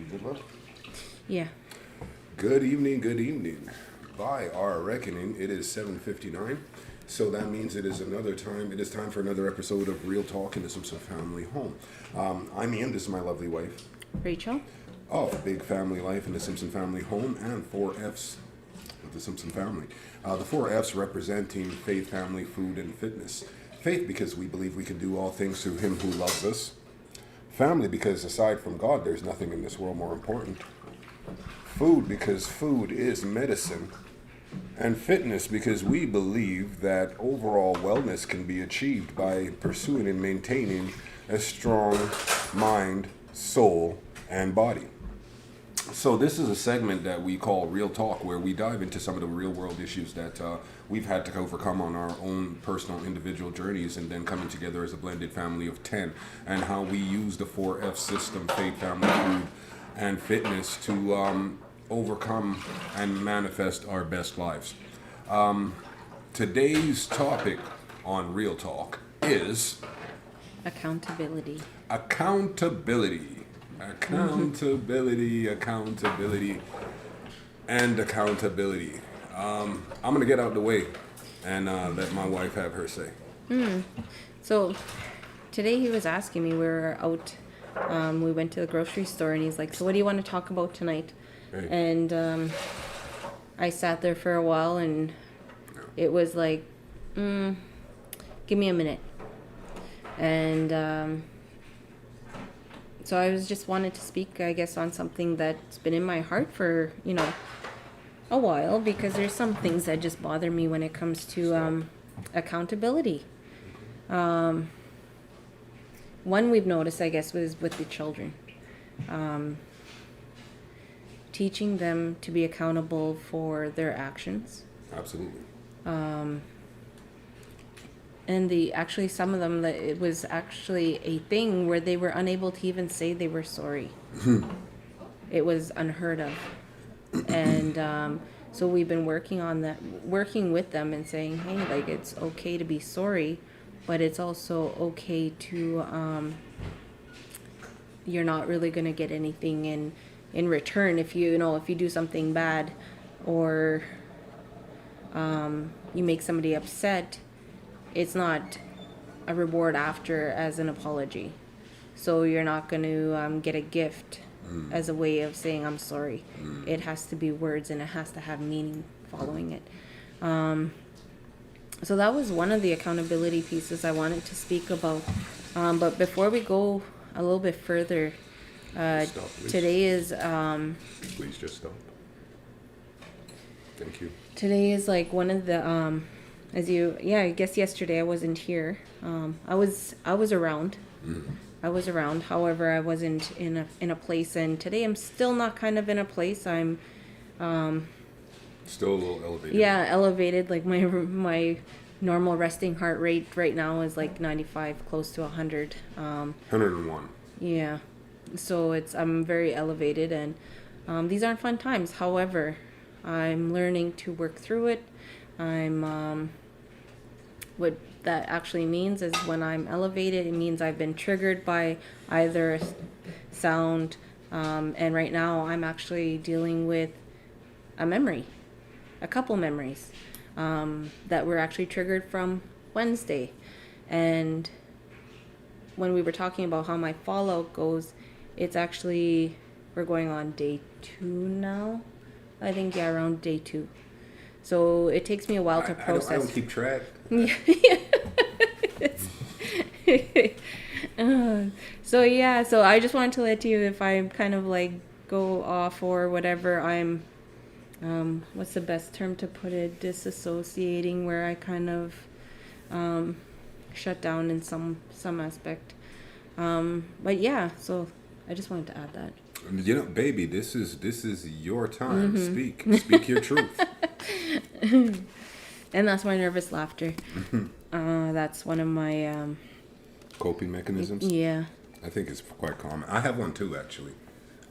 Good luck. Yeah. Good evening, good evening. By our reckoning, it is 7:59. So that means it is time for another episode of Real Talk in the Simpson Family Home. I'm Ian, this is my lovely wife Rachel? of Big Family Life in the Simpson Family Home and 4Fs of the Simpson family. The 4Fs representing faith, family, food, and fitness. Faith because we believe we can do all things through Him who loves us. Family because aside from God, there's nothing in this world more important. Food because food is medicine. And fitness because we believe that overall wellness can be achieved by pursuing and maintaining a strong mind, soul, and body. So this is a segment that we call Real Talk, where we dive into some of the real world issues that we've had to overcome on our own personal individual journeys, and then coming together as a blended family of 10, and how we use the 4F system, faith, family, food, and fitness to overcome and manifest our best lives. Today's topic on Real Talk is Accountability. accountability. Accountability, and accountability. I'm going to get out the way and let my wife have her say. So today he was asking me, we were out, we went to the grocery store, and he's like, so what do you want to talk about tonight? Hey. And I sat there for a while, and it was like, give me a minute. And so I was just wanted to speak, I guess, on something that's been in my heart for, a while, because there's some things that just bother me when it comes to accountability. One we've noticed, I guess, was with the children. Teaching them to be accountable for their actions. Absolutely. And some of them, that it was actually a thing where they were unable to even say they were sorry. It was unheard of. And so we've been working on that, working with them and saying, hey, like, it's okay to be sorry, but it's also okay to, you're not really going to get anything in return if you do something bad, or you make somebody upset. It's not a reward after as an apology. So you're not going to get a gift as a way of saying I'm sorry. It has to be words, and it has to have meaning following it. So that was one of the accountability pieces I wanted to speak about. But before we go a little bit further, Stop, please. today is Please just stop. Thank you. today is like one of the I guess yesterday I wasn't here. I was around. I was around. However, I wasn't in a place, and today I'm still not kind of in a place. I'm Still a little elevated. yeah, elevated. Like my normal resting heart rate right now is like 95, close to 100. 101. Yeah. So I'm very elevated, and these aren't fun times. However, I'm learning to work through it. What that actually means is when I'm elevated, it means I've been triggered by either a sound, and right now I'm actually dealing with a couple memories, that were actually triggered from Wednesday. And when we were talking about how my fallout goes, it's actually, we're going on day 2 now. I think, yeah, around day 2. So it takes me a while to process. I don't keep track. So I just wanted to let you, if I kind of like go off or whatever, I'm, what's the best term to put it? Disassociating, where I kind of shut down in some aspect. But yeah, so I just wanted to add that. Baby, this is your time. Speak your truth. And that's my nervous laughter. That's one of my Coping mechanisms. yeah. I think it's quite common. I have one too, actually.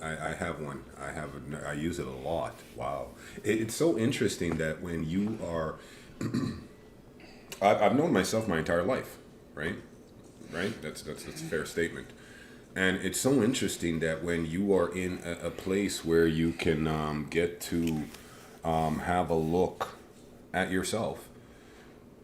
I have one. I use it a lot. Wow. It's so interesting that when you are, I've known myself my entire life, right? That's a fair statement. And it's so interesting that when you are in a place where you can get to have a look at yourself,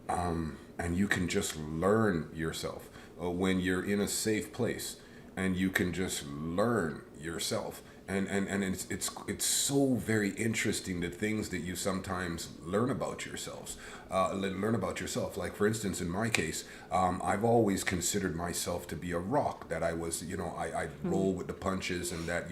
and you can just learn yourself, when you're in a safe place and you can just learn yourself, and it's so very interesting, the things that you sometimes learn about yourselves, learn about yourself. Like, for instance, in my case, I've always considered myself to be a rock, that I was, I roll with the punches, and that,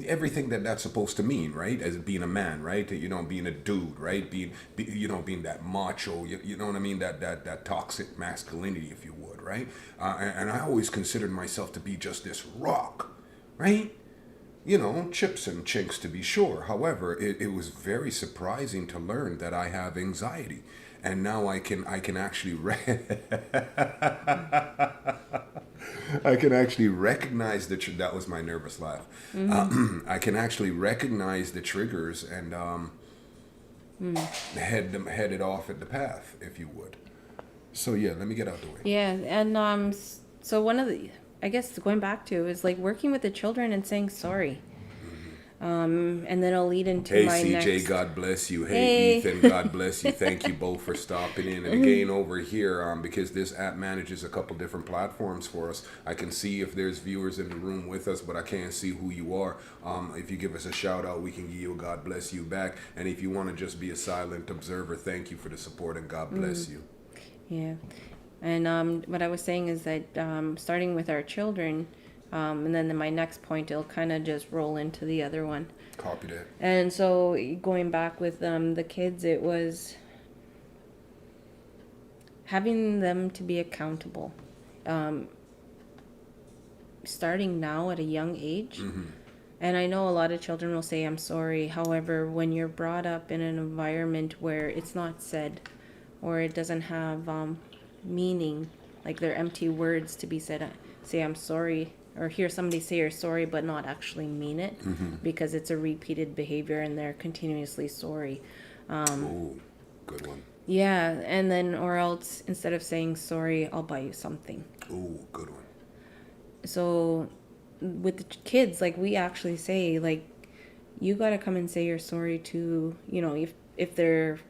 everything that's supposed to mean, right? As being a man, right? Being a dude, right? Being that macho, you know what I mean? That toxic masculinity, if you would, right? And I always considered myself to be just this rock, right? Chips and chinks, to be sure. However, it was very surprising to learn that I have anxiety, and now I can actually I can actually recognize that was my nervous laugh. I can actually recognize the triggers and head it off at the path, if you would. So yeah, let me get out the way. Yeah, and so one of the, I guess, going back to is like working with the children and saying sorry. And then I'll lead into Hey my CJ, next. God bless you. Hey. Ethan, God bless you. Thank you both for stopping in. And again, over here, because this app manages a couple different platforms for us, I can see if there's viewers in the room with us, but I can't see who you are. If you give us a shout out, we can give you a God bless you back. And if you want to just be a silent observer, thank you for the support and God bless you. Yeah, and what I was saying is that starting with our children, and then in my next point, it'll kind of just roll into the other one. Copy that. And so going back with the kids, it was having them to be accountable, starting now at a young age. And I know a lot of children will say, I'm sorry. However, when you're brought up in an environment where it's not said, or it doesn't have meaning, like they're empty words to be said, say I'm sorry, or hear somebody say you're sorry but not actually mean it, because it's a repeated behavior and they're continuously sorry. Ooh, good one. Yeah, and then, or else instead of saying sorry, I'll buy you something. Ooh, good one. So with the kids, like, we actually say, like, you got to come and say you're sorry to, if they're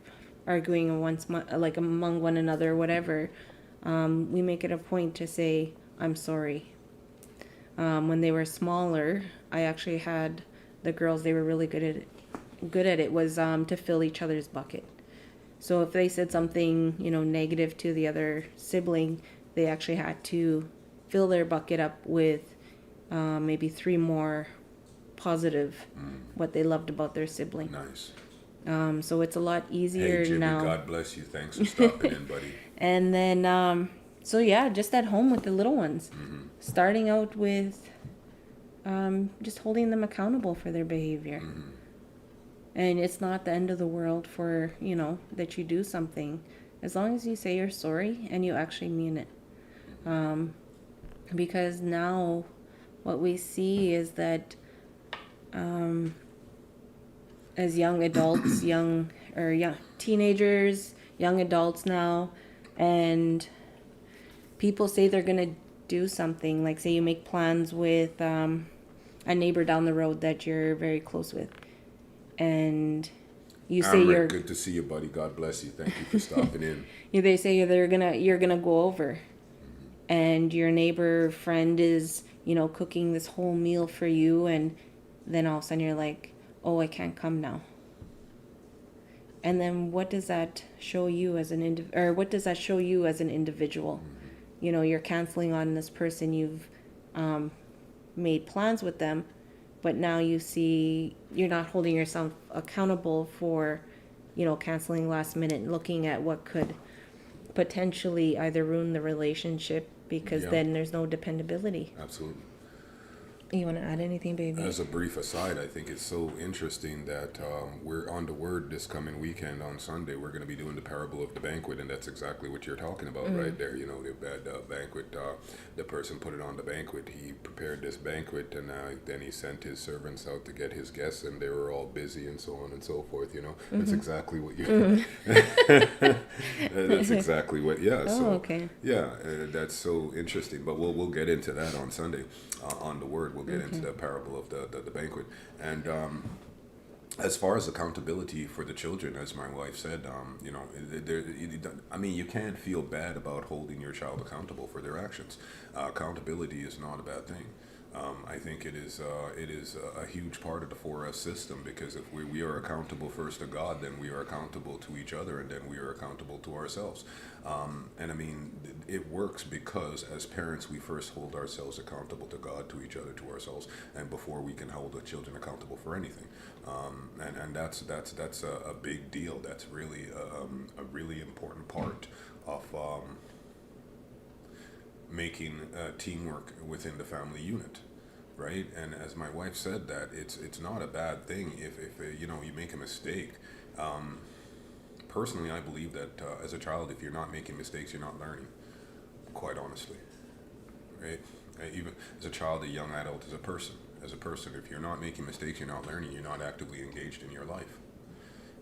arguing like among one another or whatever, we make it a point to say I'm sorry. When they were smaller, I actually had the girls, they were really good at it was to fill each other's bucket. So if they said something negative to the other sibling, they actually had to fill their bucket up with maybe 3 more positive what they loved about their sibling. Nice. So it's a lot easier Hey Jimmy, now. God bless you. Thanks for stopping in, buddy. And then, so yeah, just at home with the little ones, starting out with just holding them accountable for their behavior. And it's not the end of the world for, that you do something, as long as you say you're sorry and you actually mean it. Because now what we see is that as young adults, young teenagers, young adults now, and people say they're going to do something, like say you make plans with a neighbor down the road that you're very close with, and you say Amrit, good to see you, buddy. God bless you. Thank you for stopping in. they say you're gonna go over, and your neighbor friend is cooking this whole meal for you, and then all of a sudden you're like, oh, I can't come now. And then what does that show you as what does that show you as an individual? You're canceling on this person, you've made plans with them, but now you see you're not holding yourself accountable for, canceling last minute, looking at what could potentially either ruin the relationship, because then there's no dependability. Absolutely. You want to add anything, baby? As a brief aside, I think it's so interesting that we're on the Word this coming weekend on Sunday. We're going to be doing the parable of the banquet, and that's exactly what you're talking about right there. You know, the bad banquet. The person put it on the banquet. He prepared this banquet, and then he sent his servants out to get his guests, and they were all busy and so on and so forth. You know, that's exactly what you. That's exactly what. Yeah. Oh, So okay. yeah, that's so interesting. But we'll get into that on Sunday on the Word. We'll get into the parable of the banquet. And as far as accountability for the children, as my wife said, you know, I mean, you can't feel bad about holding your child accountable for their actions. Accountability is not a bad thing. I think it is a huge part of the 4S system, because if we are accountable first to God, then we are accountable to each other, and then we are accountable to ourselves. And I mean, it works because as parents, we first hold ourselves accountable to God, to each other, to ourselves, and before we can hold the children accountable for anything. And that's a big deal. That's really a really important part of making teamwork within the family unit, right? And as my wife said, that it's not a bad thing if you know, you make a mistake. Personally, I believe that as a child, if you're not making mistakes, you're not learning. Quite honestly, right? Even as a child, a young adult, as a person, if you're not making mistakes, you're not learning. You're not actively engaged in your life.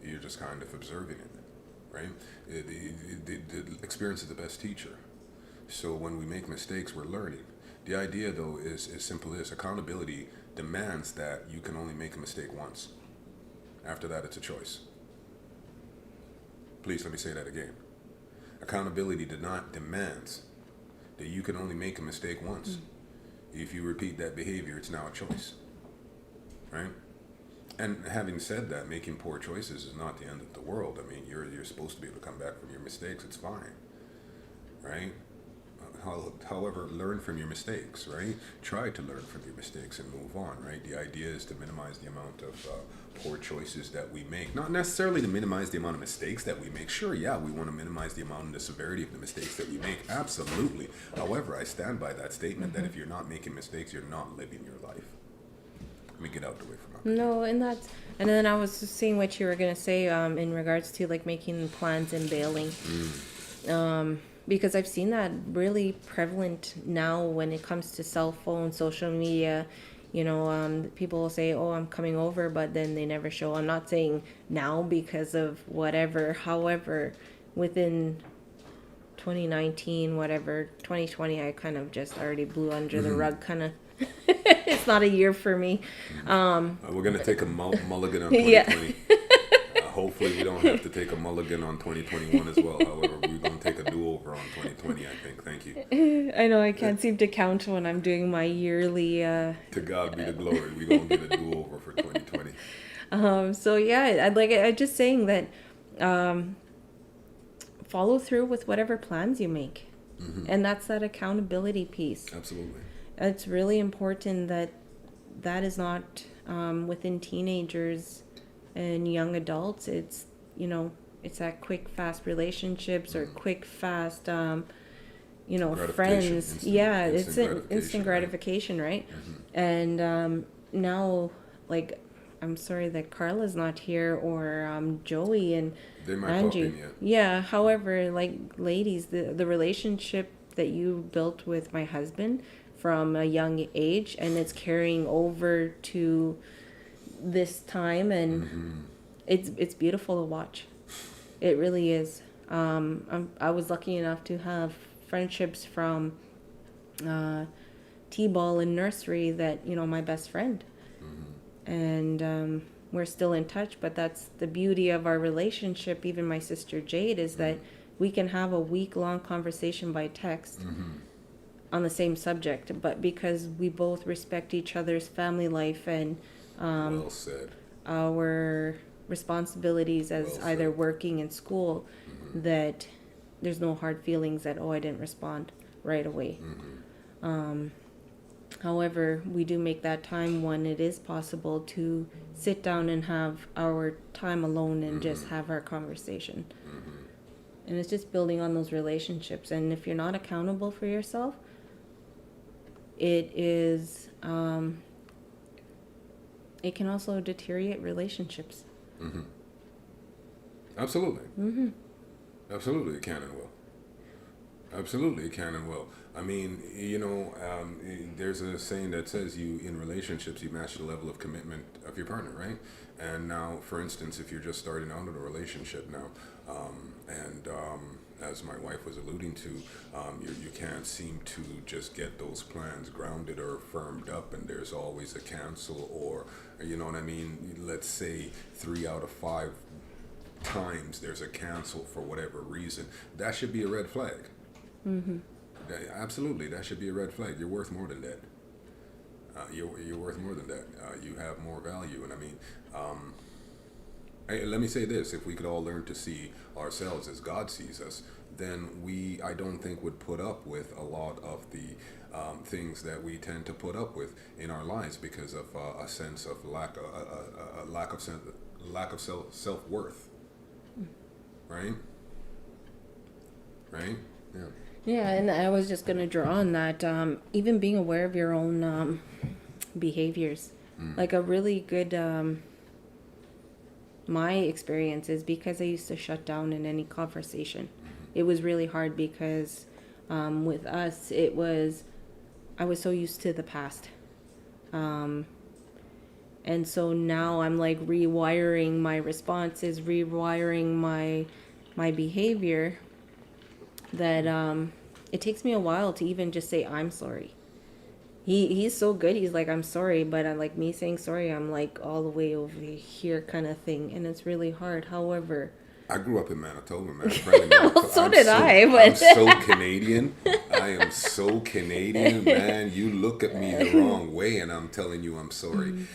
You're just kind of observing it, right? The experience is the best teacher. So when we make mistakes, we're learning. The idea, though, is as simple as accountability demands that you can only make a mistake once. After that, it's a choice. Please let me say that again. Accountability demands that you can only make a mistake once. If you repeat that behavior, it's now a choice, right? And having said that, making poor choices is not the end of the world. I mean, you're supposed to be able to come back from your mistakes. It's fine, right? However, learn from your mistakes, right? Try to learn from your mistakes and move on, right? The idea is to minimize the amount of poor choices that we make. Not necessarily to minimize the amount of mistakes that we make. Sure, yeah, we want to minimize the amount and the severity of the mistakes that we make. Absolutely. However, I stand by that statement that if you're not making mistakes, you're not living your life. Let me get out the way from that. No, and then I was just seeing what you were gonna say in regards to like making plans and bailing. Because I've seen that really prevalent now when it comes to cell phone, social media. You know, people will say, "Oh, I'm coming over," but then they never show. I'm not saying now because of whatever. However, within 2019, whatever, 2020, I kind of just already blew under the rug, kind of. It's not a year for me. We're going to take a mulligan on 2020. Yeah. Hopefully we don't have to take a mulligan on 2021 as well. However, we're going to take a do-over on 2020, I think. Thank you. I know I can't seem to count when I'm doing my yearly. To God be the glory. We're going to get a do-over for 2020. So yeah, I'm just saying that follow through with whatever plans you make. And that's that accountability piece. Absolutely. It's really important that is not within teenagers and young adults. It's, you know, it's that quick, fast relationships or quick, fast, you know, friends. It's instant gratification, right? And now, like, I'm sorry that Carla's not here, or Joey and they might Angie. pop in yet. Yeah, however, like, ladies, the relationship that you built with my husband from a young age, and it's carrying over to this time, and it's beautiful to watch. It really is. I was lucky enough to have friendships from T-ball and nursery that, you know, my best friend. And we're still in touch, but that's the beauty of our relationship. Even my sister Jade, is that we can have a week-long conversation by text on the same subject, but because we both respect each other's family life and well said. our responsibilities as Well either said. working in school, that there's no hard feelings that, oh, I didn't respond right away. However, we do make that time when it is possible to sit down and have our time alone and just have our conversation. And it's just building on those relationships. And if you're not accountable for yourself, it is, it can also deteriorate relationships. Absolutely. Absolutely, it can and will. Absolutely, it can and will. I mean, there's a saying that says you, in relationships, you match the level of commitment of your partner, right? And now, for instance, if you're just starting out in a relationship now, and as my wife was alluding to, you can't seem to just get those plans grounded or firmed up, and there's always a cancel, or, you know what I mean? Let's say 3 out of 5 times there's a cancel for whatever reason. That should be a red flag. Absolutely, that should be a red flag. You're worth more than that. You're worth more than that. You have more value, and I mean, let me say this: if we could all learn to see ourselves as God sees us, then I don't think, would put up with a lot of the things that we tend to put up with in our lives because of a sense of lack of self-worth. Right? Yeah. Yeah, and I was just going to draw on that. Even being aware of your own behaviors. Like a really good, my experience is because I used to shut down in any conversation. It was really hard because with us, I was so used to the past. And so now I'm like rewiring my responses, rewiring my behavior, that it takes me a while to even just say I'm sorry. He's so good. He's like, I'm sorry, but I like me saying sorry, I'm like all the way over here kind of thing, and it's really hard. However, I grew up in Manitoba, man. Well, so did I. But I'm so Canadian. I am so Canadian, man. You look at me the wrong way, and I'm telling you I'm sorry.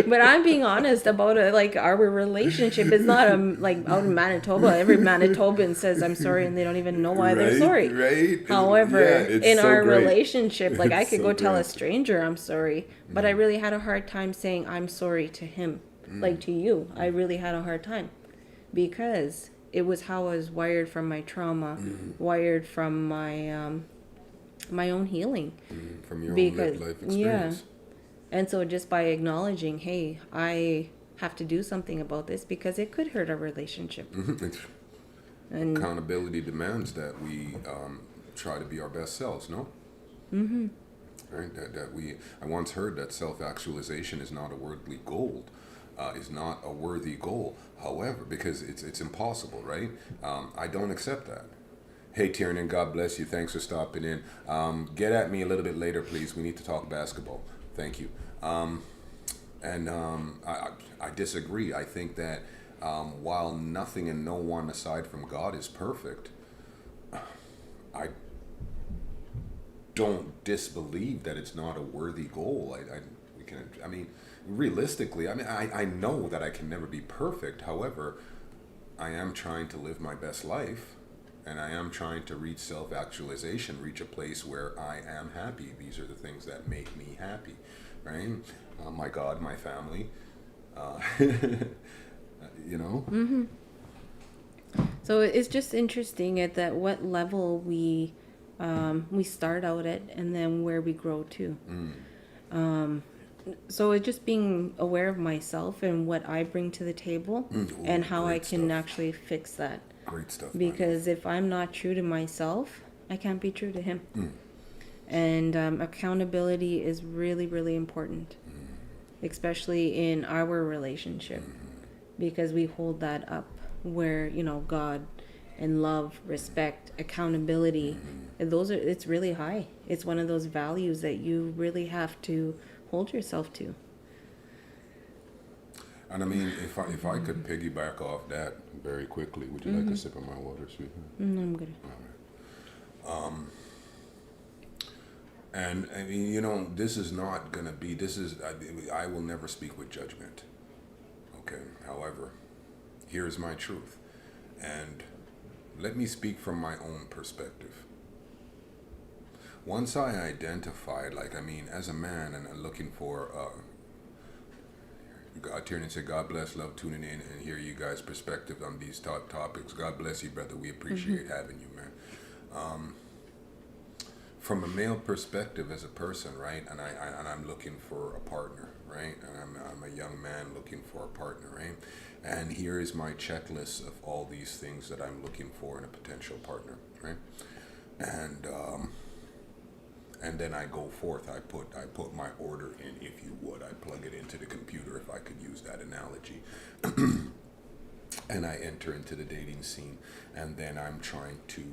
But I'm being honest about it. Like, our relationship is not like out in Manitoba. Every Manitoban says I'm sorry, and they don't even know why they're sorry. Right. However, in so our great. relationship, like, I could go tell a great. stranger I'm sorry, but I really had a hard time saying I'm sorry to him. Like to you, I really had a hard time because it was how I was wired from my trauma, wired from my my own healing, from your because own life experience. and so just by acknowledging, hey, I have to do something about this because it could hurt our relationship. And Accountability demands that we try to be our best selves. No. Right. I once heard that self-actualization is not a worldly goal. Is not a worthy goal. However, because it's impossible, right? I don't accept that. Hey, Tiernan, God bless you. Thanks for stopping in. Get at me a little bit later, please. We need to talk basketball. Thank you. I disagree. I think that while nothing and no one aside from God is perfect, I don't disbelieve that it's not a worthy goal. Realistically, I know that I can never be perfect. However, I am trying to live my best life, and I am trying to reach self-actualization, reach a place where I am happy. These are the things that make me happy, right? My God, my family, so it's just interesting at that what level we start out at, and then where we grow to. So it's just being aware of myself and what I bring to the table, and how I can actually fix that. Great stuff. Because if I'm not true to myself, I can't be true to him. And accountability is really, really important, especially in our relationship, because we hold that up where, God and love, respect, accountability, and it's really high. It's one of those values that you really have to hold yourself to. And I mean, if I could piggyback off that very quickly, would you like a sip of my water, sweetheart? No, I'm good. All right. And I mean, this is not gonna be. I will never speak with judgment. Okay. However, here's my truth, and let me speak from my own perspective. Once I identified, as a man and looking for, Tiernan said, God bless, love tuning in and hear you guys' perspective on these topics. God bless you, brother. We appreciate having you, man. from a male perspective as a person, right? And I'm looking for a partner, right? And I'm a young man looking for a partner, right? And here is my checklist of all these things that I'm looking for in a potential partner, right? And and then I go forth. I put my order in, if you would. I plug it into the computer, if I could use that analogy. And I enter into the dating scene, and then I'm trying to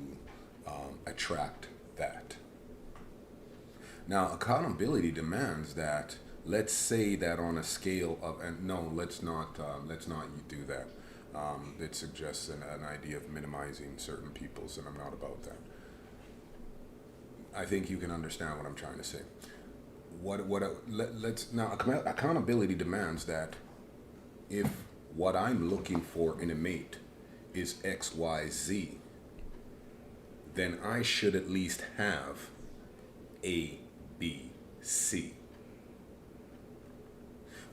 attract that. Now, accountability demands that. Let's say that on a scale of, and no, let's not do that. It suggests an idea of minimizing certain peoples, and I'm not about that. I think you can understand what I'm trying to say. Let's now, accountability demands that if what I'm looking for in a mate is X, Y, Z, then I should at least have A, B, C.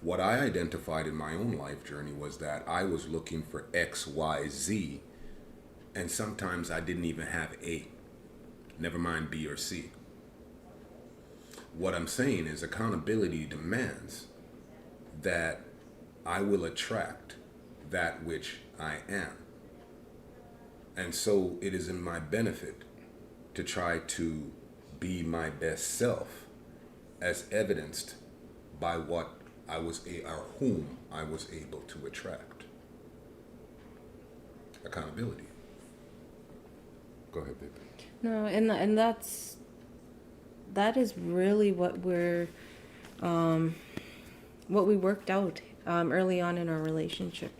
What I identified in my own life journey was that I was looking for X, Y, Z, and sometimes I didn't even have A, never mind B or C. What I'm saying is accountability demands that I will attract that which I am. And so it is in my benefit to try to be my best self, as evidenced by what I was or whom I was able to attract. Accountability. Go ahead, baby. No, and that is really what we worked out early on in our relationship.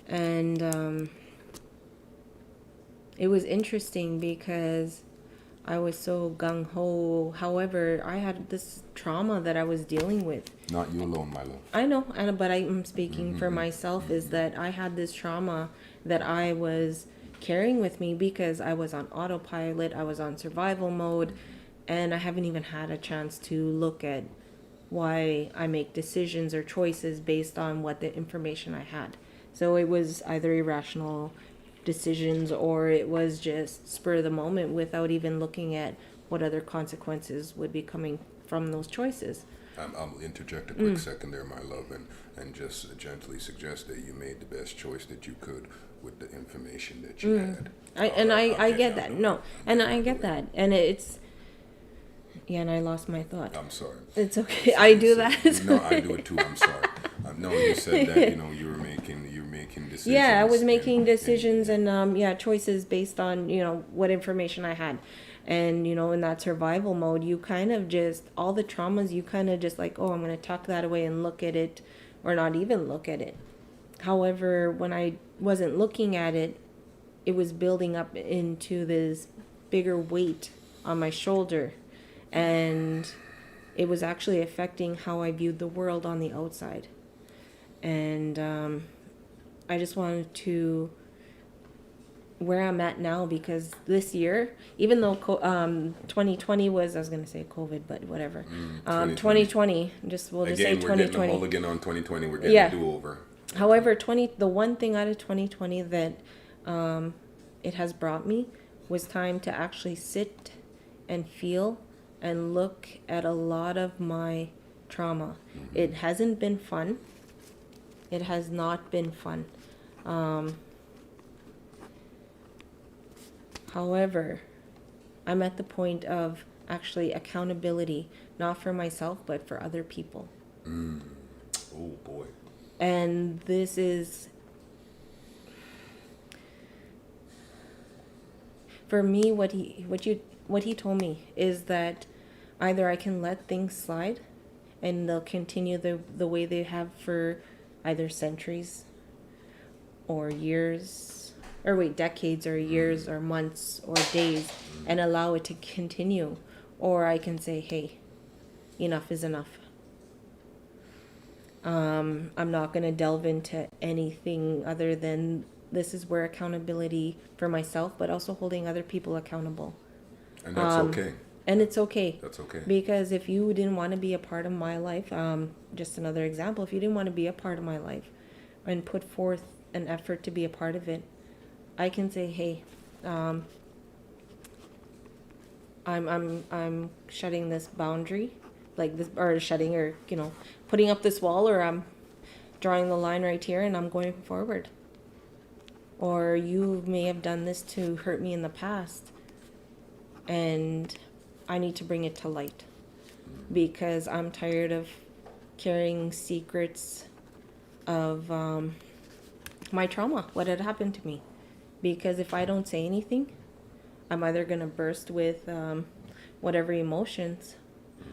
And it was interesting because I was so gung-ho. However, I had this trauma that I was dealing with. Not you alone, my love. I know, but I'm speaking for myself, is that I had this trauma that I was carrying with me because I was on autopilot, I was on survival mode, and I haven't even had a chance to look at why I make decisions or choices based on what the information I had. So it was either irrational decisions or it was just spur of the moment without even looking at what other consequences would be coming from those choices. I'll interject a quick second there, my love, and just gently suggest that you made the best choice that you could with the information that you had. I get that. No, and I get that. And it's, yeah, and I lost my thought. I'm sorry. It's okay. I do that. No, I do it too. I'm sorry. No, you said that, you were making decisions. Yeah, I was making decisions and choices based on, what information I had. And, in that survival mode, you kind of just, all the traumas, you kind of just like, oh, I'm going to tuck that away and look at it, or not even look at it. However, when I wasn't looking at it, it was building up into this bigger weight on my shoulder. And it was actually affecting how I viewed the world on the outside. And I just wanted to, where I'm at now, because this year, even though 2020 was, I was going to say COVID, but whatever. 2020, just we'll just say 2020. We're getting a mulligan on 2020. We're getting a do-over. However, the one thing out of 2020 that it has brought me was time to actually sit and feel and look at a lot of my trauma. It hasn't been fun. It has not been fun. However, I'm at the point of actually accountability, not for myself, but for other people. Oh, boy. And this is, for me, what he told me is that either I can let things slide and they'll continue the way they have for either centuries or years, or decades or years or months or days, and allow it to continue. Or I can say, hey, enough is enough. I'm not going to delve into anything other than this is where accountability for myself, but also holding other people accountable. And that's okay. And it's okay. That's okay. Because if you didn't want to be a part of my life, just another example, if you didn't want to be a part of my life and put forth an effort to be a part of it, I can say, hey, I'm shutting this boundary, like this, or shutting, or putting up this wall, or I'm drawing the line right here and I'm going forward. Or you may have done this to hurt me in the past, and I need to bring it to light because I'm tired of carrying secrets of my trauma, what had happened to me. Because if I don't say anything, I'm either going to burst with whatever emotions,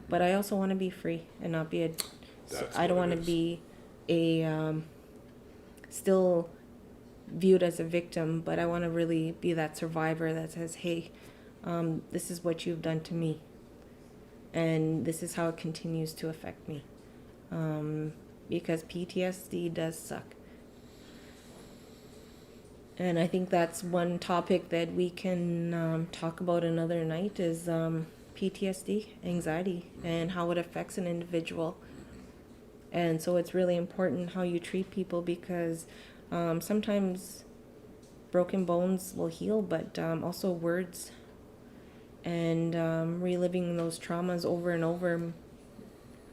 but I also want to be free and not be I don't want to be a still viewed as a victim, but I want to really be that survivor that says, hey, this is what you've done to me, and this is how it continues to affect me, because PTSD does suck. And I think that's one topic that we can talk about another night is PTSD, anxiety, and how it affects an individual. And so it's really important how you treat people, because sometimes broken bones will heal, but also words and reliving those traumas over and over,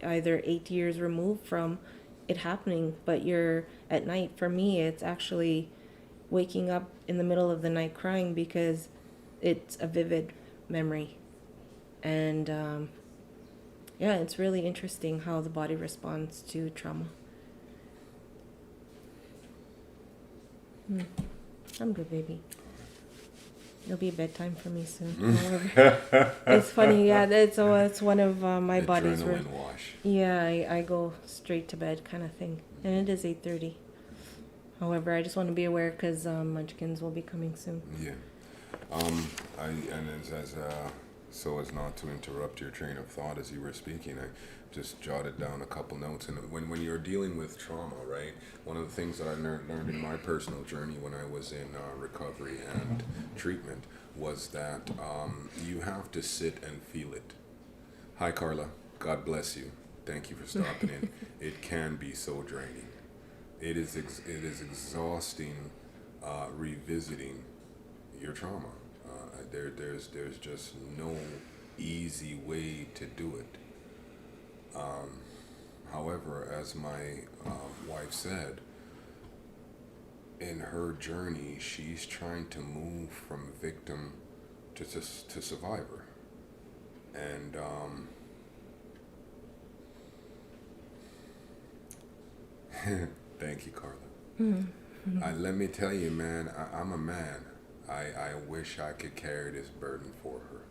either 8 years removed from it happening, but you're at night. For me, it's actually waking up in the middle of the night crying because it's a vivid memory. And yeah, it's really interesting how the body responds to trauma. I'm good, baby. It'll be bedtime for me soon. It's funny, yeah. It's one of my body's. Adrenaline wash. Yeah, I go straight to bed kind of thing, and it is 8:30. However, I just want to be aware because Munchkins will be coming soon. Yeah. So as not to interrupt your train of thought as you were speaking, I just jotted down a couple notes. And when you're dealing with trauma, right, one of the things that I learned in my personal journey when I was in recovery and treatment was that you have to sit and feel it. Hi, Carla. God bless you. Thank you for stopping in. It can be so draining. It is exhausting revisiting your trauma. There's just no easy way to do it. However, as my wife said, in her journey, she's trying to move from victim to survivor. And thank you, Carla. Mm-hmm. Let me tell you, man, I'm a man. I wish I could carry this burden for her.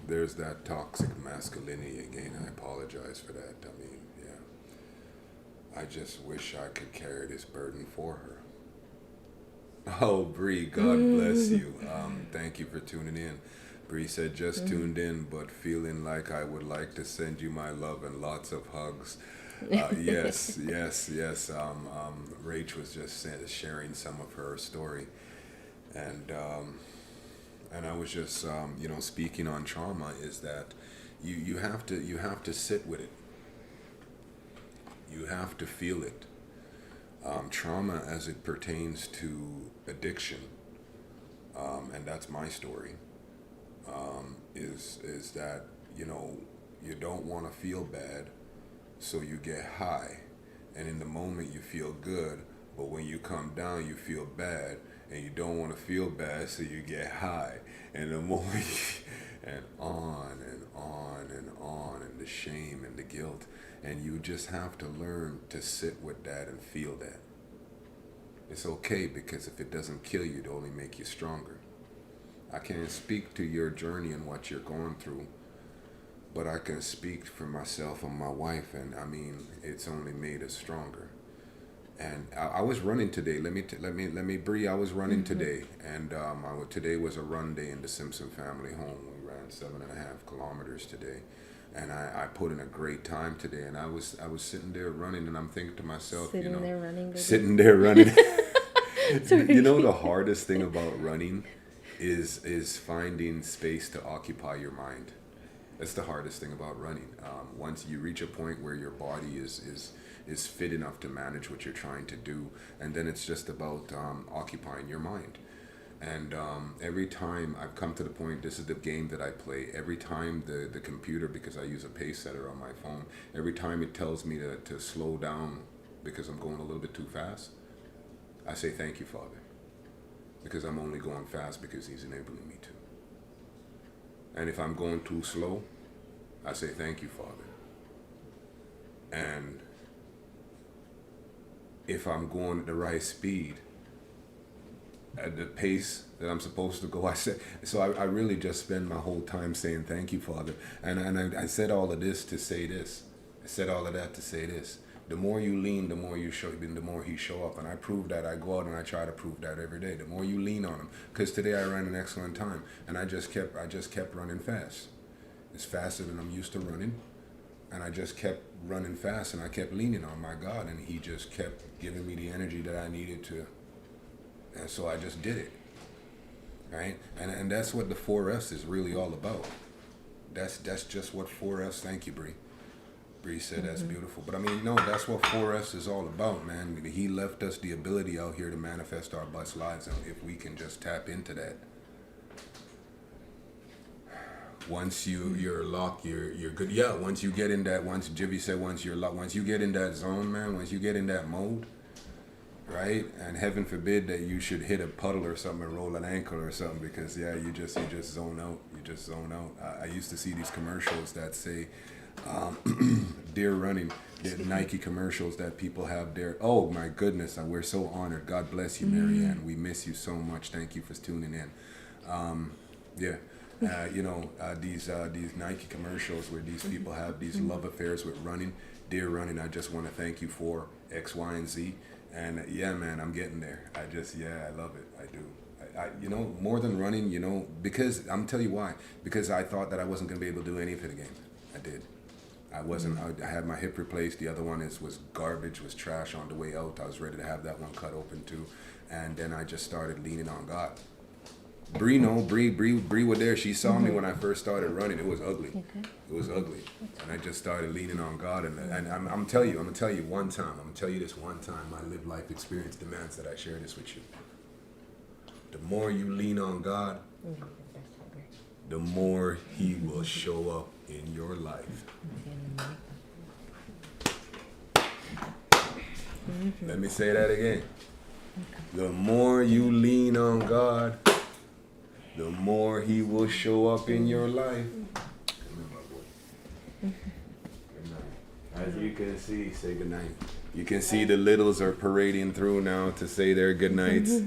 There's that toxic masculinity again. I apologize for that. I mean, yeah. I just wish I could carry this burden for her. Oh, Bree, God bless you. Thank you for tuning in. Bree said, just tuned in, but feeling like I would like to send you my love and lots of hugs. Yes. Rach was just sharing some of her story, and I was just speaking on trauma. Is that you have to sit with it. You have to feel it. Trauma as it pertains to addiction, and that's my story. Is that you don't want to feel bad. So you get high, and in the moment you feel good, but when you come down you feel bad, and you don't want to feel bad, so you get high, and the moment and on and on and on, and the shame and the guilt, and you just have to learn to sit with that and feel that. It's okay, because if it doesn't kill you, it'll only make you stronger. I can't speak to your journey and what you're going through, but I can speak for myself and my wife, and I mean, it's only made us stronger. And I was running today. Let me Bree. I was running today, and today was a run day in the Simpson family home. We ran 7.5 kilometers today, and I put in a great time today. And I was sitting there running, and I'm thinking to myself, sitting there running. The hardest thing about running is finding space to occupy your mind. That's the hardest thing about running. Once you reach a point where your body is fit enough to manage what you're trying to do, and then it's just about occupying your mind. And every time I've come to the point, this is the game that I play. Every time the computer, because I use a pace setter on my phone, every time it tells me to slow down because I'm going a little bit too fast, I say, thank you, Father. Because I'm only going fast because He's enabling me to. And if I'm going too slow, I say, thank you, Father. And if I'm going at the right speed, at the pace that I'm supposed to go, I say, so I really just spend my whole time saying, thank you, Father. And I said all of this to say this. I said all of that to say this. The more you lean, the more you show, the more He show up. And I prove that. I go out and I try to prove that every day. The more you lean on Him. Because today I ran an excellent time. And I just kept running fast. It's faster than I'm used to running. And I just kept running fast, and I kept leaning on my God, and He just kept giving me the energy that I needed to. And so I just did it, right? And that's what the 4Fs is really all about. That's just what 4Fs. Thank you, Bree. Bree said that's beautiful. But I mean, no, that's what 4Fs is all about, man. He left us the ability out here to manifest our best lives, and if we can just tap into that. Once you're locked, you're good. Yeah, once you get in that, once Jivy said, once you're locked, once you get in that zone, man, once you get in that mode, right? And heaven forbid that you should hit a puddle or something and roll an ankle or something, because yeah, you just zone out. You just zone out. I used to see these commercials that say, dear running, the Nike commercials that people have there. Oh my goodness, we're so honored. God bless you, Marianne. We miss you so much. Thank you for tuning in. Yeah. These Nike commercials where these people have these love affairs with running. Dear running, I just want to thank you for X, Y, and Z. And yeah, man, I'm getting there. I love it. I do. I more than running, because I'm tell you why. Because I thought that I wasn't going to be able to do any of it again. I did. I wasn't. I had my hip replaced. The other one was garbage, was trash on the way out. I was ready to have that one cut open too. And then I just started leaning on God. Bree was there. She saw me when I first started running. It was ugly. Okay. It was ugly. And I just started leaning on God. And I'm gonna tell you one time. I'm gonna tell you this one time. My live life experience demands that I share this with you. The more you lean on God, the more He will show up in your life. Let me say that again. The more you lean on God, the more He will show up in your life. Good night. As you can see, say good night. You can see the littles are parading through now to say their good nights.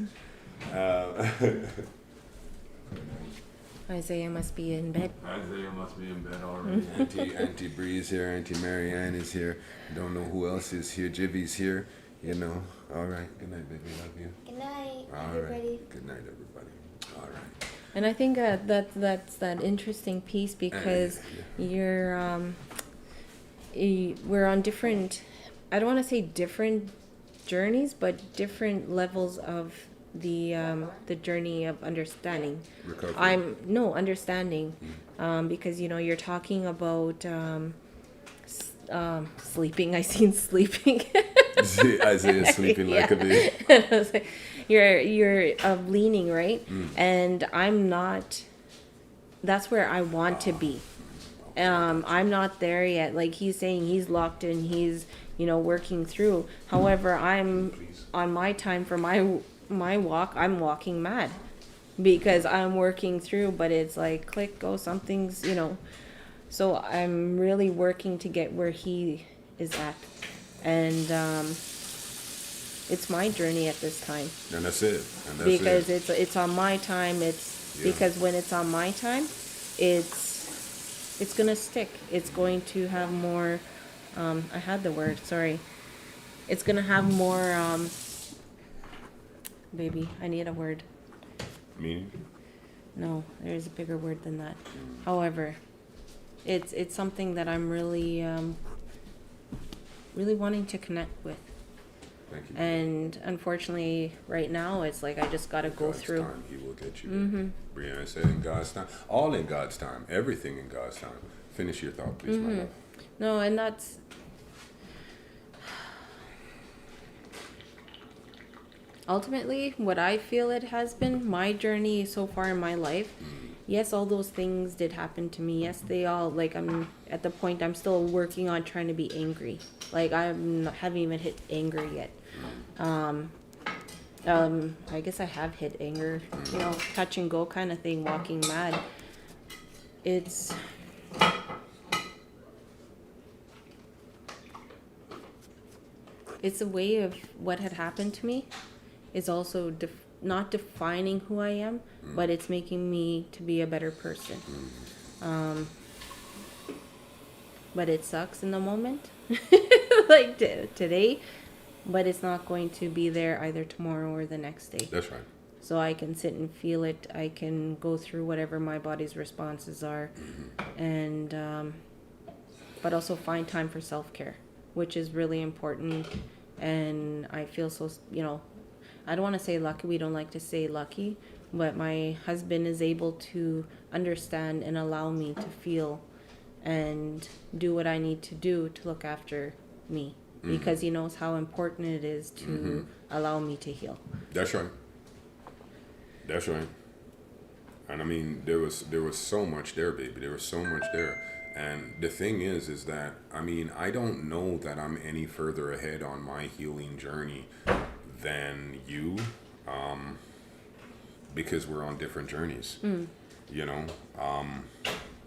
Isaiah must be in bed. Isaiah must be in bed already. Auntie Bree is here. Auntie Marianne is here. Don't know who else is here. Jivy's here. All right. Good night, baby. Love you. Good night, All everybody. right. Good night, everybody. All right. And I think that's that interesting piece, because we're on different, I don't want to say different journeys, but different levels of the journey of understanding. Recovery. Understanding, because you're talking about sleeping. I seen sleeping. Isaiah sleeping like a baby. And I was like, you're leaning, right? And I'm not. That's where I want to be. I'm not there yet. Like he's saying, he's locked in. He's working through. However, I'm on my time for my walk. I'm walking mad because I'm working through. But it's like click, go. Something's So I'm really working to get where he is at, and it's my journey at this time. And that's it. Because it's on my time. Because when it's on my time, it's gonna stick. It's going to have more. I had the word. Sorry. It's gonna have more. Baby, I need a word. Meaning? No, there's a bigger word than that. However, it's something that I'm really really wanting to connect with. Thank you. And unfortunately, right now, it's like I just got to go God's through. Time, He will get you there. Brianna said in God's time. All in God's time. Everything in God's time. Finish your thought, please, my love. No, and that's. ultimately, what I feel it has been, my journey so far in my life, yes, all those things did happen to me. Yes, they all, like, I'm at the point I'm still working on trying to be angry. Like, haven't even hit anger yet. I guess I have hit anger, touch and go kind of thing, walking mad. It's a way of what had happened to me is also not defining who I am, but it's making me to be a better person. But it sucks in the moment, like today, but it's not going to be there either tomorrow or the next day. That's right. So I can sit and feel it. I can go through whatever my body's responses are, and but also find time for self-care, which is really important. And I feel so, I don't want to say lucky. We don't like to say lucky, but my husband is able to understand and allow me to feel and do what I need to do to look after me, because he knows how important it is to allow me to heal. That's right. That's right. And I mean, there was so much there, baby. There was so much there. And the thing is that, I mean, I don't know that I'm any further ahead on my healing journey than you, because we're on different journeys. You know,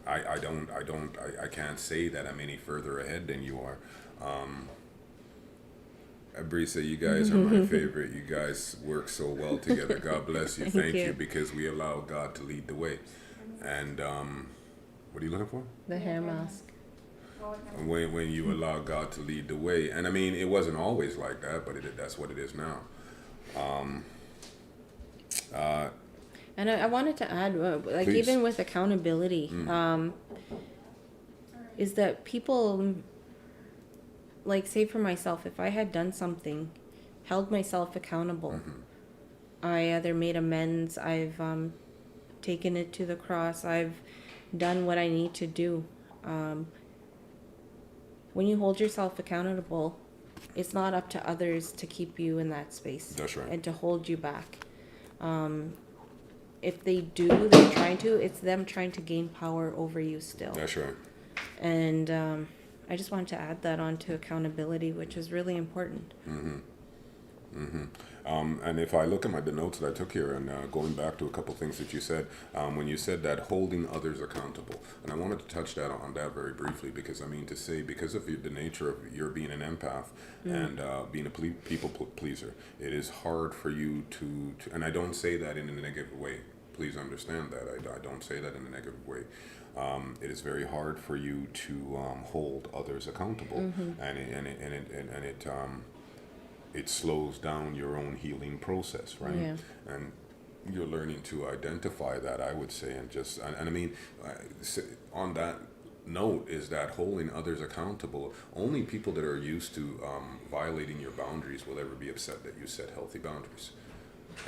I can't say that I'm any further ahead than you are. Brisa, you guys are my favorite. You guys work so well together. God bless you. Thank you, because we allow God to lead the way. And what are you looking for? The hair mask. When you allow God to lead the way. And I mean, it wasn't always like that, but that's what it is now. And I wanted to add, like, Please. even with accountability, is that people, like, say for myself, if I had done something, held myself accountable, I either made amends, I've taken it to the cross, I've done what I need to do. When you hold yourself accountable, it's not up to others to keep you in that space. That's right. And to hold you back. If they do, they're trying to, it's them trying to gain power over you still. That's right. And I just wanted to add that onto accountability, which is really important. And if I look at the notes that I took here, and going back to a couple things that you said, when you said that holding others accountable, and I wanted to touch on that very briefly, because I mean to say, because of the nature of your being an empath and being a people pleaser, it is hard for you to, and I don't say that in a negative way. Please understand that I don't say that in a negative way. It is very hard for you to hold others accountable, and it slows down your own healing process, right? Yeah. And you're learning to identify that, I would say, and I mean, on that note, is that holding others accountable, only people that are used to violating your boundaries will ever be upset that you set healthy boundaries.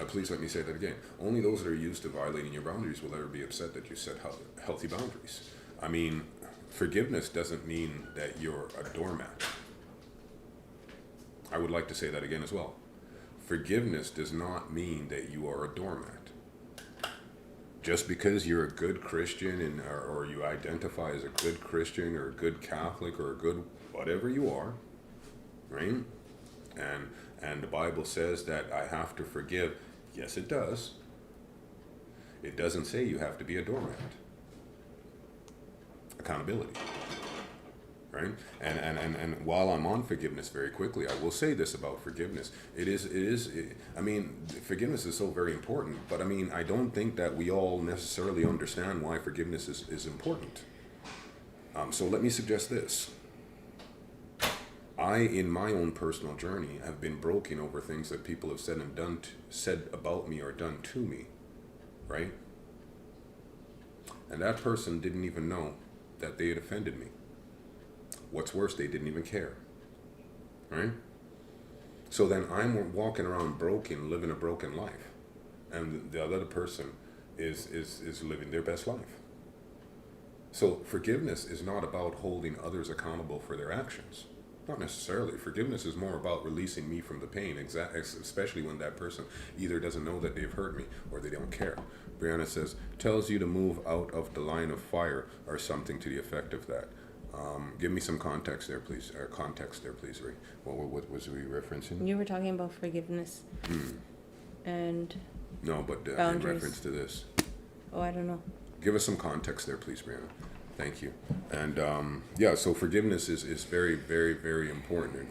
Please let me say that again. Only those that are used to violating your boundaries will ever be upset that you set healthy boundaries. I mean, forgiveness doesn't mean that you're a doormat. I would like to say that again as well. Forgiveness does not mean that you are a doormat. Just because you're a good Christian or you identify as a good Christian or a good Catholic or a good whatever you are, right? And the Bible says that I have to forgive. Yes, it does. It doesn't say you have to be a doormat. Accountability. Right? And while I'm on forgiveness very quickly, I will say this about forgiveness. I mean, forgiveness is so very important, but I mean, I don't think that we all necessarily understand why forgiveness is important. So let me suggest this. I, in my own personal journey, have been broken over things that people have said about me or done to me, right? And that person didn't even know that they had offended me. What's worse, they didn't even care, right? So then I'm walking around broken, living a broken life, and the other person is living their best life. So forgiveness is not about holding others accountable for their actions. Not necessarily. Forgiveness is more about releasing me from the pain, especially when that person either doesn't know that they've hurt me or they don't care. Brianna says, tells you to move out of the line of fire or something to the effect of that. Give me some context there, please. Or context there, please, Ray. What was we referencing? You were talking about forgiveness. And, No, but in Boundaries. reference to this. oh, I don't know. Give us some context there, please, Brianna. Thank you. And yeah, so forgiveness is very, very, very important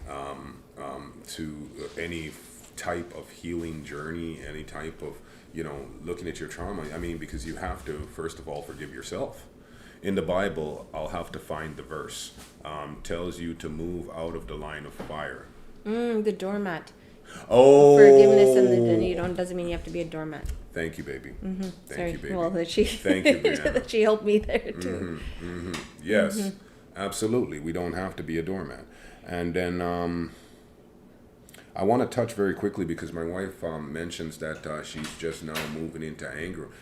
to any type of healing journey, any type of, looking at your trauma. I mean, because you have to, first of all, forgive yourself. In the Bible, I'll have to find the verse. Tells you to move out of the line of fire. The doormat. Oh, Forgiveness and you don't doesn't mean you have to be a doormat. Thank you, baby. Thank Sorry. you, baby. Well, that she Thank you, Brianna. that she helped me there too. Yes, absolutely. We don't have to be a doormat. And then I want to touch very quickly because my wife mentions that she's just now moving into anger,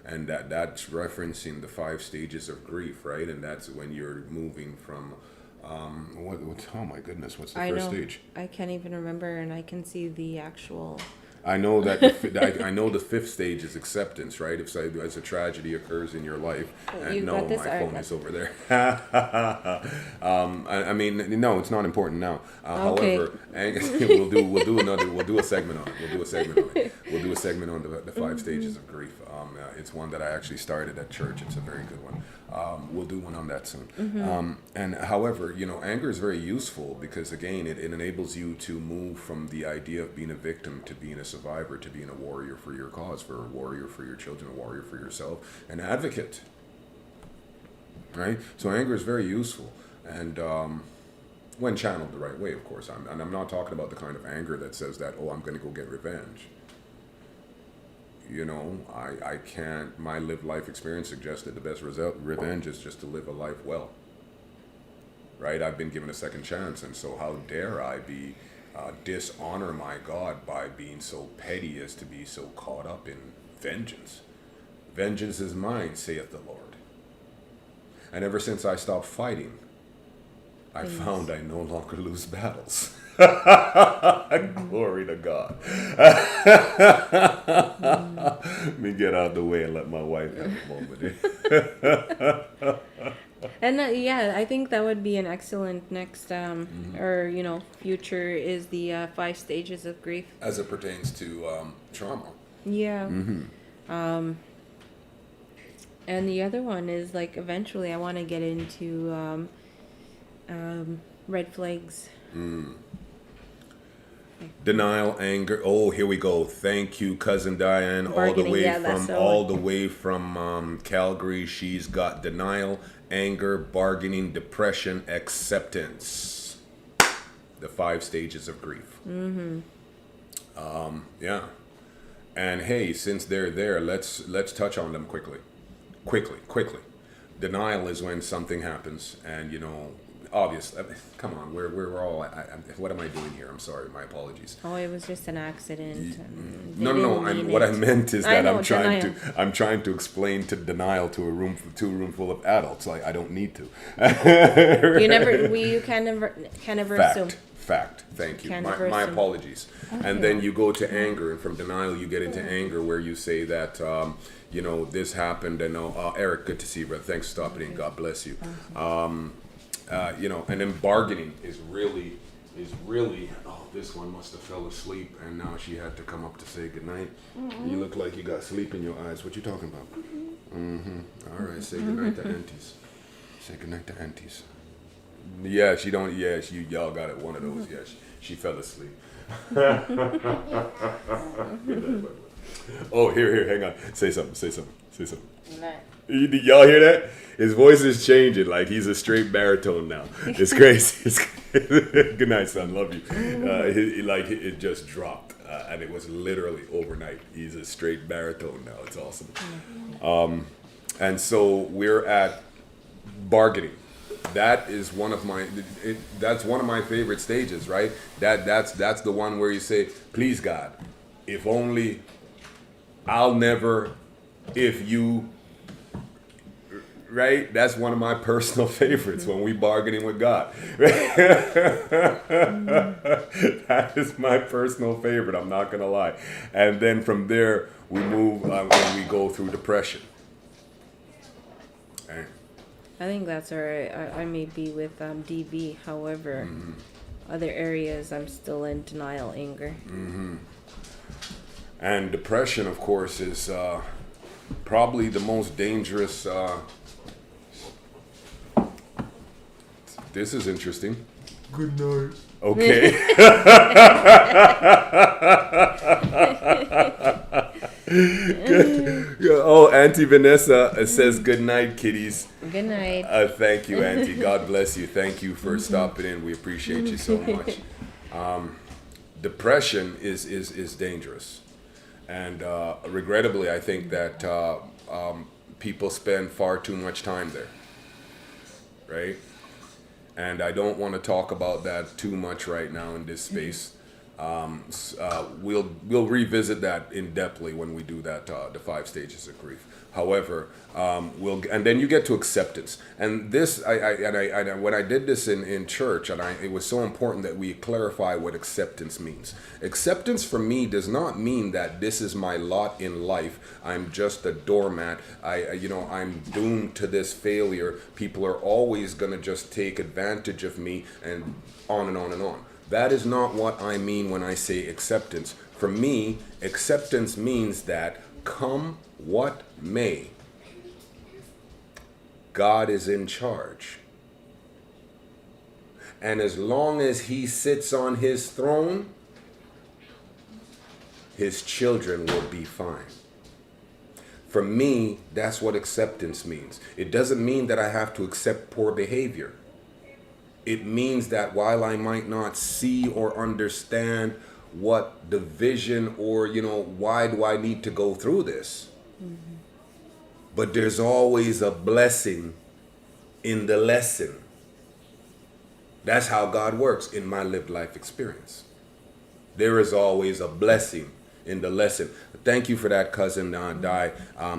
and that's referencing the 5 stages of grief, right? And that's when you're moving from oh my goodness, what's the I first know. stage? I can't even remember, and I can see the actual. I know that I know the 5th stage is acceptance, right? If as a tragedy occurs in your life, and You no, got this? my I phone got is over there. I mean, no, it's not important now. Okay. However, we'll do a segment on it. We'll do a segment on the 5 stages of grief. It's one that I actually started at church. It's a very good one. We'll do one on that soon. And however, anger is very useful because again, it enables you to move from the idea of being a victim to being a survivor, to being a warrior for your cause, for a warrior for your children, a warrior for yourself, an advocate. Right? So anger is very useful, and when channeled the right way, of course. I'm not talking about the kind of anger that says that, oh, I'm going to go get revenge. I can't. My lived life experience suggests that the best revenge is just to live a life well. Right? I've been given a second chance, and so how dare I be dishonor my God by being so petty as to be so caught up in vengeance? Vengeance is mine, saith the Lord. And ever since I stopped fighting, I found I no longer lose battles. Glory to God. Let me get out of the way and let my wife have a moment. And yeah, I think that would be an excellent next or future is the 5 stages of grief. As it pertains to trauma. Yeah. And the other one is like eventually I want to get into red flags. Denial, anger. Oh, here we go. Thank you, cousin Diane. Bargaining, All the way from Calgary. She's got denial, anger, bargaining, depression, acceptance. The 5 stages of grief. Yeah. And hey, since they're there, let's touch on them quickly. Denial is when something happens, and obviously, come on, we're all. What am I doing here? I'm sorry, my apologies. Oh, it was just an accident. No. What I meant is that know, I'm trying to explain to denial to a room full of adults. Like I don't need to. You can never assume. Fact. Thank you. Can My never assume. apologies. And then you go to anger, and from denial you get into anger, where you say that this happened, and Eric, good to see you, brother. Thanks for stopping in. God bless you. And then bargaining is really. Oh, this one must have fell asleep, and now she had to come up to say goodnight. You look like you got sleep in your eyes. What you talking about? All right, say goodnight to aunties. Say goodnight to aunties. Yeah, she don't. Yeah, y'all got it. One of those. Yeah, she fell asleep. Oh, here, hang on. Say something. Y'all hear that? His voice is changing. Like he's a straight baritone now. It's crazy. Good night, son. Love you. It just dropped, and it was literally overnight. He's a straight baritone now. It's awesome. And so we're at bargaining. That is one of my. That's one of my favorite stages, right? That's the one where you say, "Please God, if only I'll never, if you." right? That's one of my personal favorites when we bargaining with God. That is my personal favorite. I'm not gonna lie. And then from there we move when we go through depression. Right? I think that's all right. I may be with DV. However, other areas I'm still in denial, anger. And depression, of course, is probably the most dangerous. This is interesting. Good night. Okay. Oh, Auntie Vanessa says good night, kiddies. Good night. Thank you, Auntie. God bless you. Thank you for stopping in. We appreciate you so much. Depression is dangerous. And regrettably, I think that people spend far too much time there. Right? And I don't want to talk about that too much right now in this space. We'll revisit that in depthly when we do that, the 5 stages of grief. However, and then you get to acceptance. And this, when I did this in church, it was so important that we clarify what acceptance means. Acceptance for me does not mean that this is my lot in life. I'm just a doormat. I'm doomed to this failure. People are always going to just take advantage of me, and on and on and on. That is not what I mean when I say acceptance. For me, acceptance means that come what may, God is in charge. And as long as he sits on his throne, his children will be fine. For me, that's what acceptance means. It doesn't mean that I have to accept poor behavior. It means that while I might not see or understand what the vision or, why do I need to go through this? But there's always a blessing in the lesson. That's how God works in my lived life experience. There is always a blessing in the lesson. Thank you for that, cousin Di,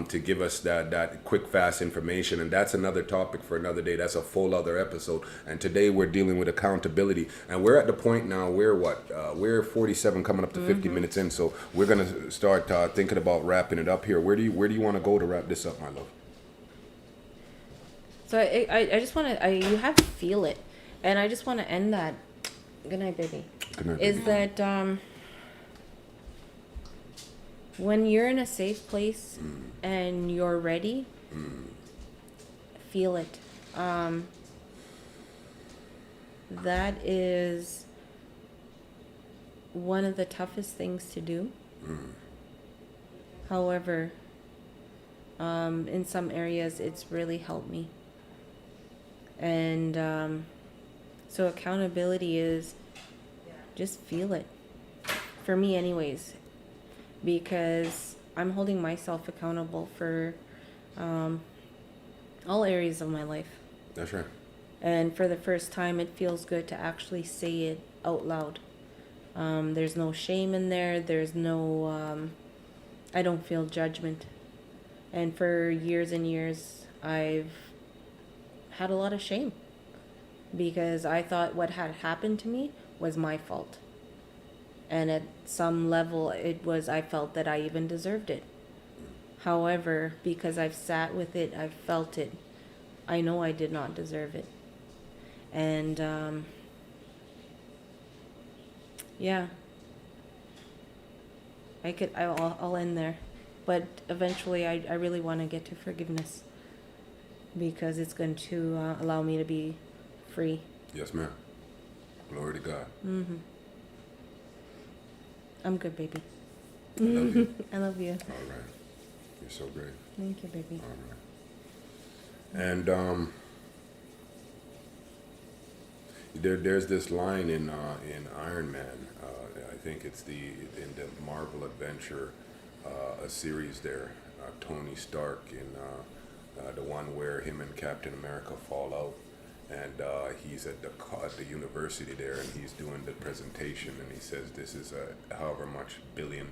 to give us that quick, fast information. And that's another topic for another day. That's a full other episode. And today we're dealing with accountability. And we're at the point now where we're 47 coming up to 50 minutes in. So we're going to start thinking about wrapping it up here. Where do you want to go to wrap this up, my love? So I just want to, you have to feel it. And I just want to end that. Good night, baby. Good night, Is baby. that when you're in a safe place and you're ready, feel it. That is one of the toughest things to do. However, in some areas, it's really helped me. And so accountability is just feel it. For me anyways. Because I'm holding myself accountable for all areas of my life. That's right. And for the first time, it feels good to actually say it out loud. There's no shame in there. There's no, I don't feel judgment. And for years and years, I've had a lot of shame. Because I thought what had happened to me was my fault. And at some level, I felt that I even deserved it. However, because I've sat with it, I've felt it, I know I did not deserve it. And, yeah. I'll end there. But eventually, I really want to get to forgiveness. Because it's going to allow me to be free. Yes, ma'am. Glory to God. I'm good, baby. I love you. I love you. All right. You're so great. Thank you, baby. All right. And there's this line in Iron Man. I think it's in the Marvel Adventure, a series there. Tony Stark in the one where him and Captain America fall out. And he's at the university there, and he's doing the presentation, and he says, "This is a however much $1 billion."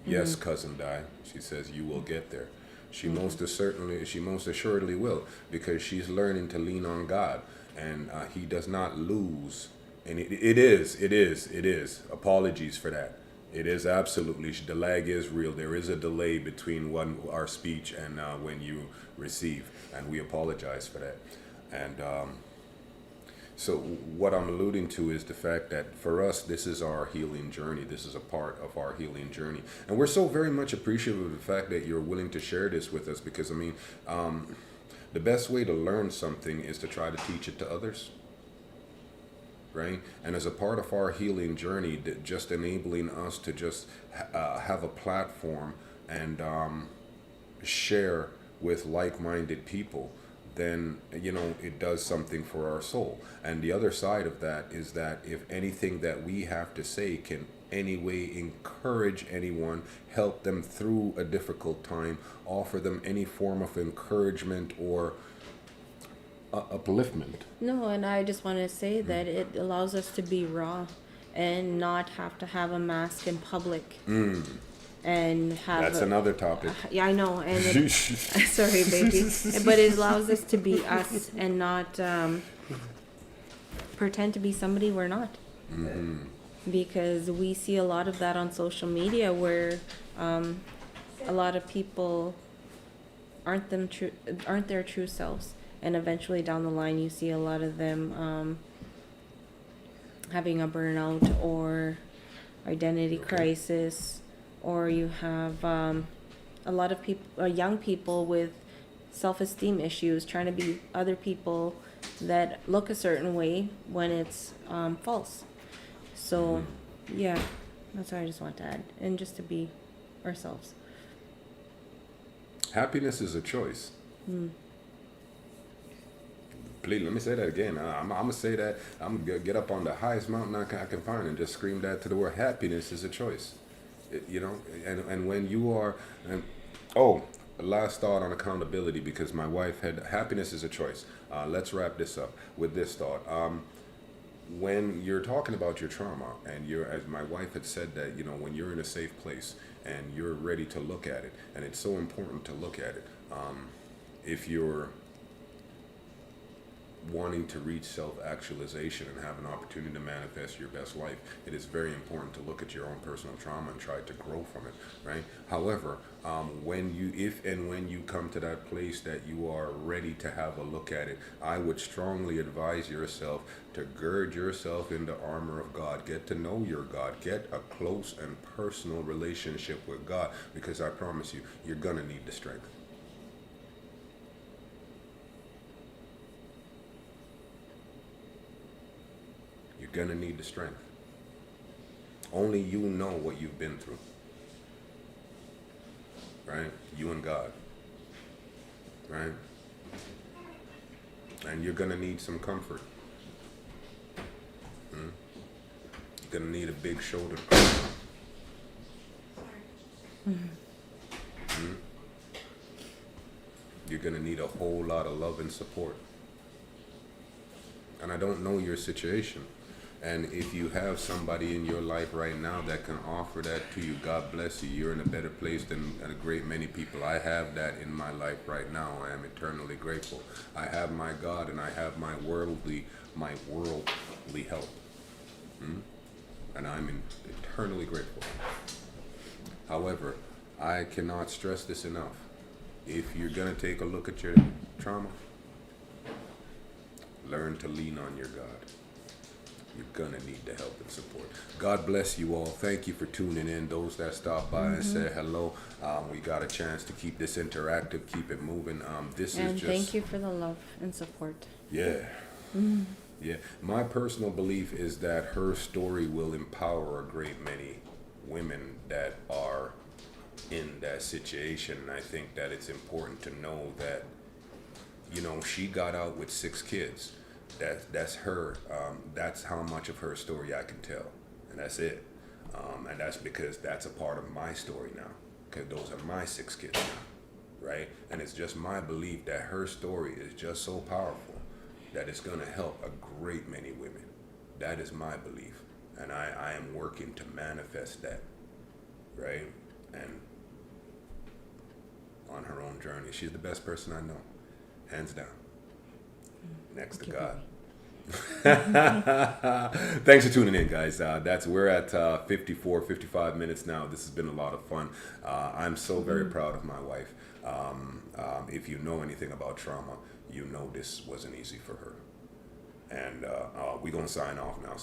Yes, cousin Di. She says, "You will get there." She most assuredly will, because she's learning to lean on God, and He does not lose. And it is. Apologies for that. It is absolutely, the lag is real. There is a delay between our speech and when you receive, and we apologize for that. And so what I'm alluding to is the fact that for us, this is our healing journey. This is a part of our healing journey. And we're so very much appreciative of the fact that you're willing to share this with us, because, I mean, the best way to learn something is to try to teach it to others. Right? And as a part of our healing journey, just enabling us to just have a platform and share with like-minded people, then, you know, it does something for our soul. And the other side of that is that if anything that we have to say can any way encourage anyone, help them through a difficult time, offer them any form of encouragement or upliftment. No, and I just want to say that it allows us to be raw and not have to have a mask in public. And have That's another topic. Yeah, I know, and sorry, baby, but it allows us to be us and not pretend to be somebody we're not. Because we see a lot of that on social media, where a lot of people aren't their true selves, and eventually down the line, you see a lot of them having a burnout or identity crisis. Or you have a lot of people, young people with self-esteem issues, trying to be other people that look a certain way when it's false. So, yeah, that's what I just want to add. And just to be ourselves. Happiness is a choice. Please, let me say that again. I'm going to say that. I'm going to get up on the highest mountain I can find and just scream that to the world. Happiness is a choice. You know, and when you are, last thought on accountability, because my wife had, happiness is a choice. Let's wrap this up with this thought. When you're talking about your trauma, and as my wife had said, that, you know, when you're in a safe place and you're ready to look at it, and it's so important to look at it. If you're wanting to reach self-actualization and have an opportunity to manifest your best life, it is very important to look at your own personal trauma and try to grow from it, right? However, when you come to that place that you are ready to have a look at it, I would strongly advise yourself to gird yourself in the armor of God. Get to know your God. Get a close and personal relationship with God, because I promise you, you're gonna need the strength. You're gonna need the strength. Only you know what you've been through, right? You and God, right? And you're gonna need some comfort. You're gonna need a big shoulder to cry on. You're gonna need a whole lot of love and support. And I don't know your situation. And if you have somebody in your life right now that can offer that to you, God bless you. You're in a better place than a great many people. I have that in my life right now. I am eternally grateful. I have my God, and I have my worldly help. And I'm eternally grateful. However, I cannot stress this enough. If you're going to take a look at your trauma, learn to lean on your God. You're going to need the help and support. God bless you all. Thank you for tuning in. Those that stopped by and said hello. We got a chance to keep this interactive, keep it moving. Thank you for the love and support. Yeah. Yeah. My personal belief is that her story will empower a great many women that are in that situation. And I think that it's important to know that, you know, she got out with 6 kids. That's her. That's how much of her story I can tell, and that's it. And that's because that's a part of my story now, because those are my 6 kids now, right? And it's just my belief that her story is just so powerful that it's going to help a great many women. That is my belief, and I am working to manifest that, right? And on her own journey. She's the best person I know, hands down, next to Thank you, God. baby. Thanks for tuning in, guys. We're at 55 minutes now. This has been a lot of fun. I'm so very proud of my wife. If you know anything about trauma, you know this wasn't easy for her. And we're going to sign off now. So